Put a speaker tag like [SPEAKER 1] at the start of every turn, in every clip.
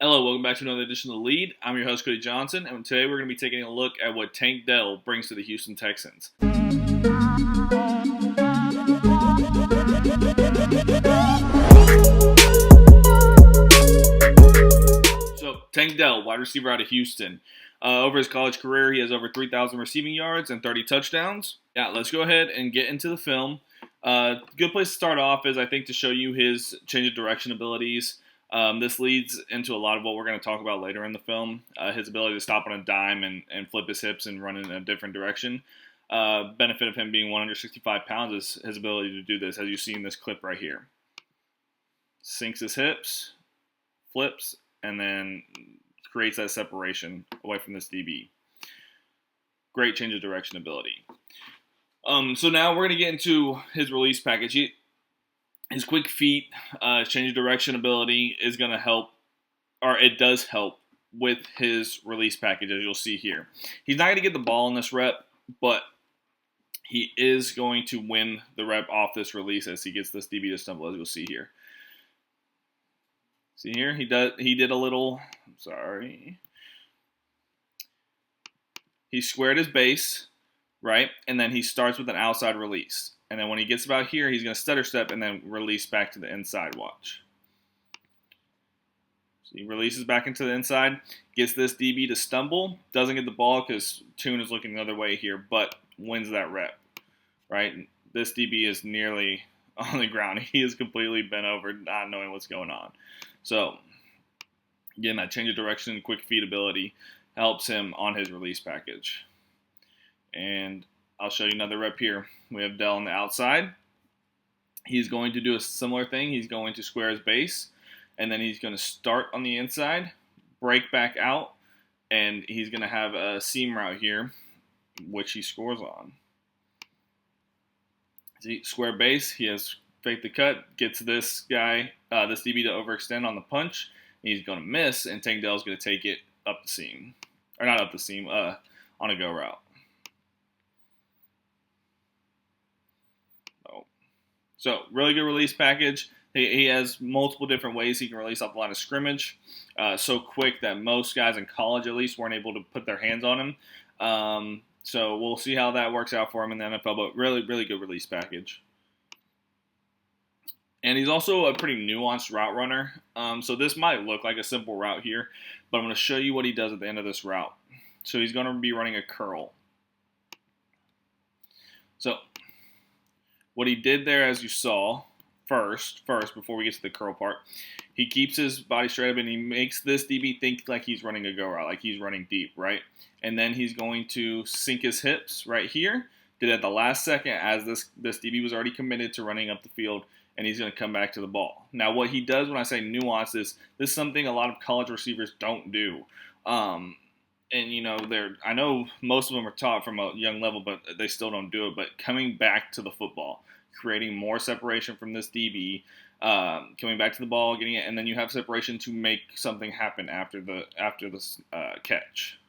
[SPEAKER 1] Hello, welcome back to another edition of The Lead. I'm your host, Cody Johnson, and today we're going to be taking a look at what Tank Dell brings to the Houston Texans. So, Tank Dell, wide receiver out of Houston. Over his college career, he has over 3,000 receiving yards and 30 touchdowns. Yeah, let's go ahead and get into the film. Good place to start off is, I think, to show you his change of direction abilities. This leads into a lot of what we're going to talk about later in the film. His ability to stop on a dime and flip his hips and run in a different direction. Benefit of him being 165 pounds is his ability to do this, as you see in this clip right here. Sinks his hips, flips, and then creates that separation away from this DB. Great change of direction ability. So now we're going to get into his release package. His quick feet, his change of direction ability is going to help, or it does help, with his release package, as you'll see here. He's not going to get the ball in this rep, but he is going to win the rep off this release as he gets this DB to stumble, as you'll see here. See here, he did a little, he squared his base, right? And then he starts with an outside release. And then when he gets about here, he's going to stutter step and then release back to the inside. Watch. So he releases back into the inside, gets this DB to stumble, doesn't get the ball because Tune is looking the other way here, but wins that rep, right? This DB is nearly on the ground. He is completely bent over, not knowing what's going on. So, again, that change of direction and quick feet ability helps him on his release package. And I'll show you another rep here. We have Dell on the outside. He's going to do a similar thing. He's going to square his base, and then he's going to start on the inside, break back out, and he's going to have a seam route here, which he scores on. See, square base, he has fake the cut, gets this guy, this DB to overextend on the punch. He's going to miss, and Tank Dell's going to take it up the seam. Or not up the seam, on a go route. So, really good release package. He has multiple different ways he can release off the line of scrimmage. So quick that most guys in college, at least, weren't able to put their hands on him. So, we'll see how that works out for him in the NFL, but really, really good release package. And he's also a pretty nuanced route runner. So, this might look like a simple route here, but I'm going to show you what he does at the end of this route. So, he's going to be running a curl. So, what he did there, as you saw, first, before we get to the curl part, he keeps his body straight up and he makes this DB think like he's running a go route, like he's running deep, right? And then he's going to sink his hips right here. Did it at the last second as this DB was already committed to running up the field, and he's going to come back to the ball. Now, what he does when I say nuance is this is something a lot of college receivers don't do. And, you know, I know most of them are taught from a young level, but they still don't do it. But coming back to the football, creating more separation from this DB, coming back to the ball, getting it, and then you have separation to make something happen after the catch.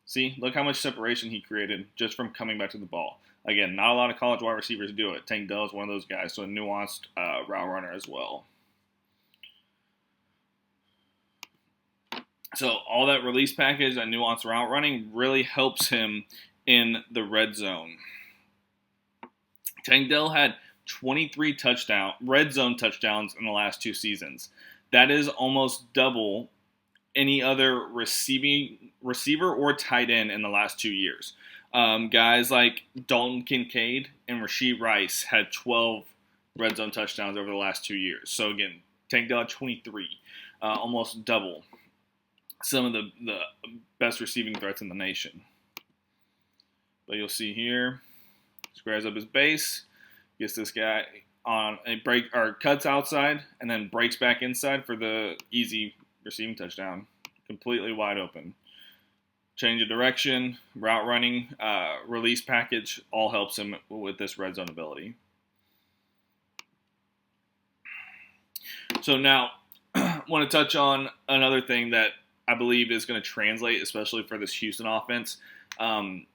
[SPEAKER 1] See, look how much separation he created just from coming back to the ball. Again, not a lot of college wide receivers do it. Tank Dell is one of those guys, so a nuanced route runner as well. So all that release package, that nuanced route running, really helps him in the red zone. Tank Dell had 23 red zone touchdowns in the last 2 seasons. That is almost double any other receiver or tight end in the last 2 years. Guys like Dalton Kincaid and Rashee Rice had 12 red zone touchdowns over the last 2 years. So again, Tank Dell had 23, almost double some of the best receiving threats in the nation. But you'll see here, squares up his base, gets this guy on a break or cuts outside, and then breaks back inside for the easy receiving touchdown. Completely wide open. Change of direction, route running, release package, all helps him with this red zone ability. So now, I want to touch on another thing that I believe is going to translate, especially for this Houston offense. Bobby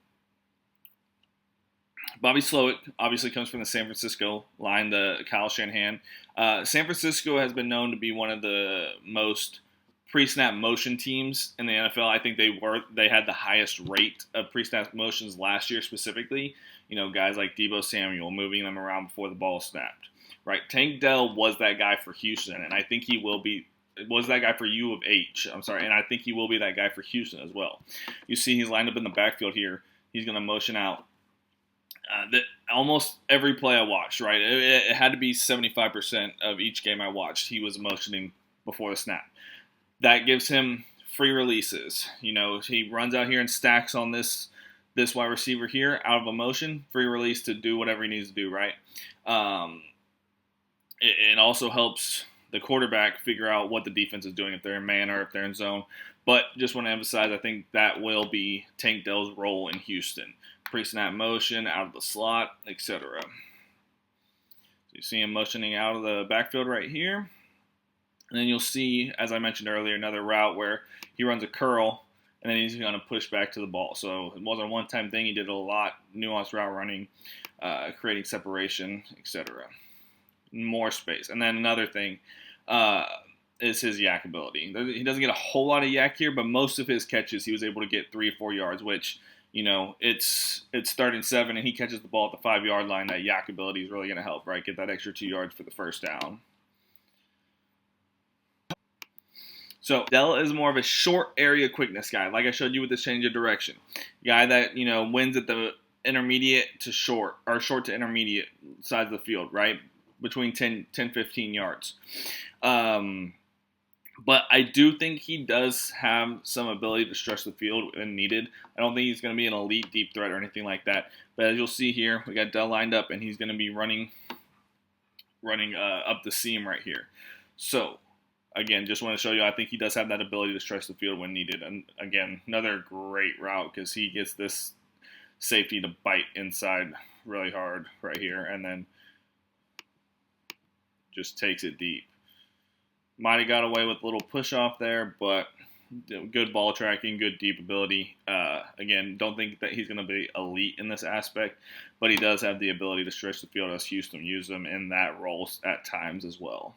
[SPEAKER 1] Slowick obviously comes from the San Francisco line, the Kyle Shanahan. San Francisco has been known to be one of the most pre-snap motion teams in the NFL. I think they had the highest rate of pre-snap motions last year specifically. Guys like Deebo Samuel moving them around before the ball snapped. Right, Tank Dell was that guy for Houston, and I think he will be. Was that guy for U of H? I'm sorry, and I think he will be that guy for Houston as well. You see, he's lined up in the backfield here. He's going to motion out. Almost every play I watched, right? It had to be 75% of each game I watched. He was motioning before the snap. That gives him free releases. He runs out here and stacks on this wide receiver here out of a motion, free release to do whatever he needs to do, right? It also helps the quarterback figure out what the defense is doing, if they're in man or if they're in zone. But just want to emphasize, I think that will be Tank Dell's role in Houston. Pre-snap motion, out of the slot, etc. So you see him motioning out of the backfield right here. And then you'll see, as I mentioned earlier, another route where he runs a curl, and then he's going to push back to the ball. So it wasn't a one-time thing. He did a lot, nuanced route running, creating separation, etc. More space. And then another thing is his yak ability. He doesn't get a whole lot of yak here, but most of his catches he was able to get 3 or 4 yards, which, it's 3rd and 7, and he catches the ball at the 5-yard line. That yak ability is really going to help, right? Get that extra 2 yards for the first down. So Dell is more of a short area quickness guy, like I showed you with the change of direction. Guy that, wins at the intermediate to short, or short to intermediate sides of the field, right? Between 10, 15 yards. But I do think he does have some ability to stretch the field when needed. I don't think he's going to be an elite deep threat or anything like that. But as you'll see here, we got Dell lined up, and he's going to be running up the seam right here. So, again, just want to show you, I think he does have that ability to stretch the field when needed. And, again, another great route because he gets this safety to bite inside really hard right here and then just takes it deep. Might have got away with a little push off there, but good ball tracking, good deep ability. Again, don't think that he's going to be elite in this aspect, but he does have the ability to stretch the field as Houston use him in that role at times as well.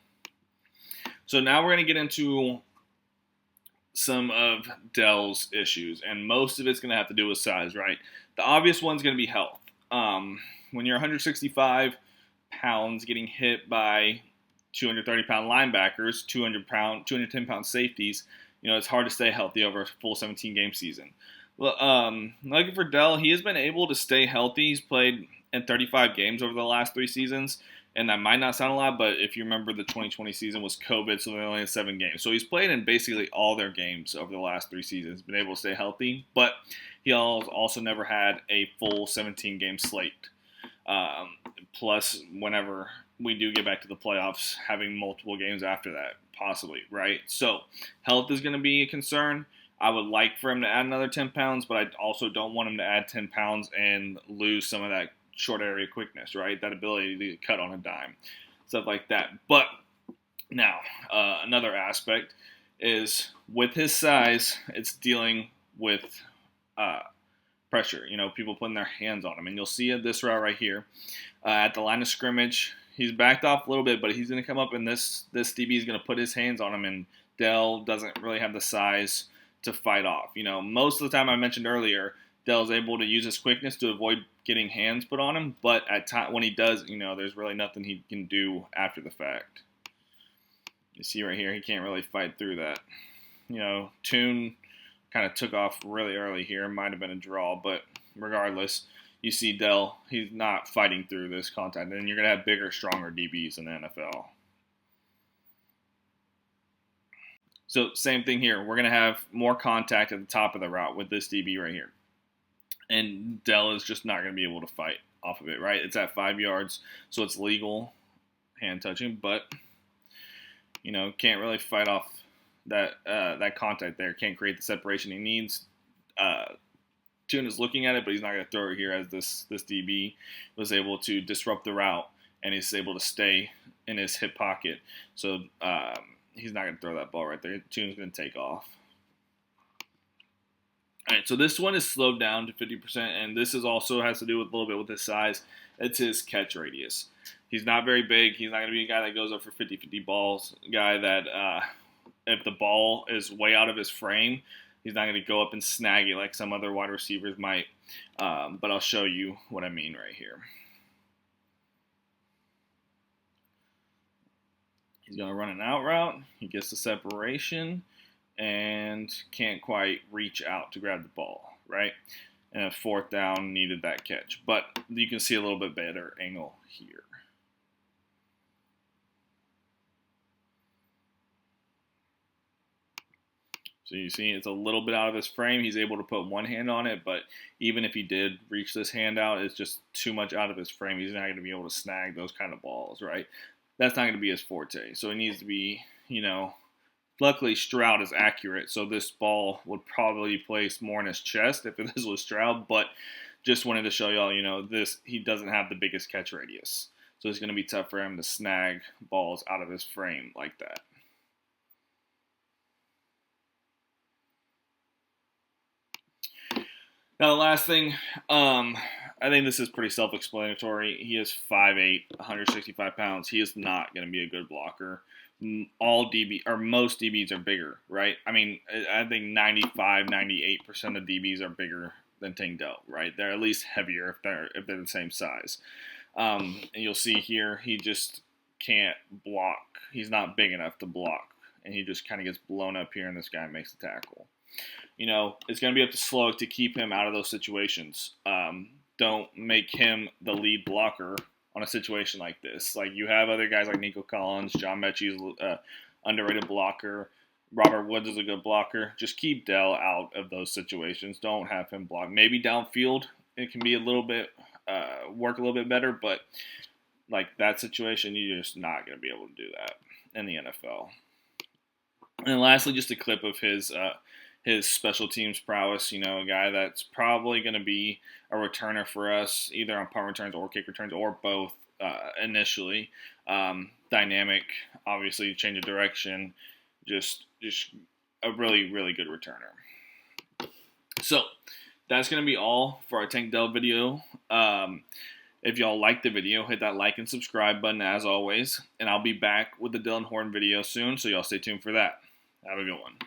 [SPEAKER 1] So now we're going to get into some of Dell's issues, and most of it's going to have to do with size, right? The obvious one's going to be health. When you're 165 pounds getting hit by 230-pound linebackers, 210-pound safeties, it's hard to stay healthy over a full 17-game season. Well, looking for Dell, he has been able to stay healthy. He's played in 35 games over the last 3 seasons, and that might not sound a lot, but if you remember, the 2020 season was COVID, so they only had 7 games. So he's played in basically all their games over the last 3 seasons, been able to stay healthy, but he also never had a full 17-game slate. Plus, whenever we do get back to the playoffs, having multiple games after that, possibly, right? So, health is going to be a concern. I would like for him to add another 10 pounds, but I also don't want him to add 10 pounds and lose some of that short area quickness, right? That ability to cut on a dime, stuff like that. But now, another aspect is with his size, it's dealing with pressure, people putting their hands on him. And you'll see this route right here at the line of scrimmage. He's backed off a little bit, but he's going to come up, and this DB is going to put his hands on him, and Dell doesn't really have the size to fight off. Most of the time I mentioned earlier, Dell's able to use his quickness to avoid getting hands put on him, but when he does, there's really nothing he can do after the fact. You see right here, he can't really fight through that. Tune kind of took off really early here. Might have been a draw, but regardless, you see Dell, he's not fighting through this contact, and you're going to have bigger, stronger DBs in the NFL. So same thing here. We're going to have more contact at the top of the route with this DB right here. And Dell is just not going to be able to fight off of it, right? It's at 5 yards, so it's legal hand touching, but, can't really fight off that contact there. Can't create the separation he needs. Tune is looking at it, but he's not going to throw it here, as this DB was able to disrupt the route, and he's able to stay in his hip pocket. So he's not going to throw that ball right there. Tune's going to take off. All right, so this one is slowed down to 50%, and this is also has to do with a little bit with his size. It's his catch radius. He's not very big. He's not going to be a guy that goes up for 50-50 balls, a guy that if the ball is way out of his frame, he's not going to go up and snag it like some other wide receivers might. But I'll show you what I mean right here. He's going to run an out route. He gets the separation and can't quite reach out to grab the ball, right? And a fourth down needed that catch. But you can see a little bit better angle here. So you see it's a little bit out of his frame. He's able to put one hand on it, but even if he did reach this hand out, it's just too much out of his frame. He's not going to be able to snag those kind of balls, right? That's not going to be his forte. So it needs to be, luckily Stroud is accurate, so this ball would probably be placed more in his chest if this was Stroud, but just wanted to show y'all, he doesn't have the biggest catch radius. So it's going to be tough for him to snag balls out of his frame like that. Now, the last thing, I think this is pretty self-explanatory. He is 5'8", 165 pounds. He is not going to be a good blocker. Most DBs are bigger, right? I mean, I think 95, 98% of DBs are bigger than Tank Dell, right? They're at least heavier if they're the same size. And you'll see here, he just can't block. He's not big enough to block, and he just kind of gets blown up here, and this guy makes the tackle. It's going to be up to Slow to keep him out of those situations. Don't make him the lead blocker on a situation like this. Like, you have other guys like Nico Collins, John Mechie's underrated blocker. Robert Woods is a good blocker. Just keep Dell out of those situations. Don't have him block. Maybe downfield it can be a little bit work a little bit better, but like that situation, you're just not going to be able to do that in the NFL. And then lastly, just a clip of his special teams prowess, a guy that's probably going to be a returner for us, either on punt returns or kick returns or both initially. Dynamic, obviously, change of direction, just a really, really good returner. So that's going to be all for our Tank Dell video. If y'all like the video, hit that like and subscribe button as always, and I'll be back with the Dylan Horn video soon, so y'all stay tuned for that. Have a good one.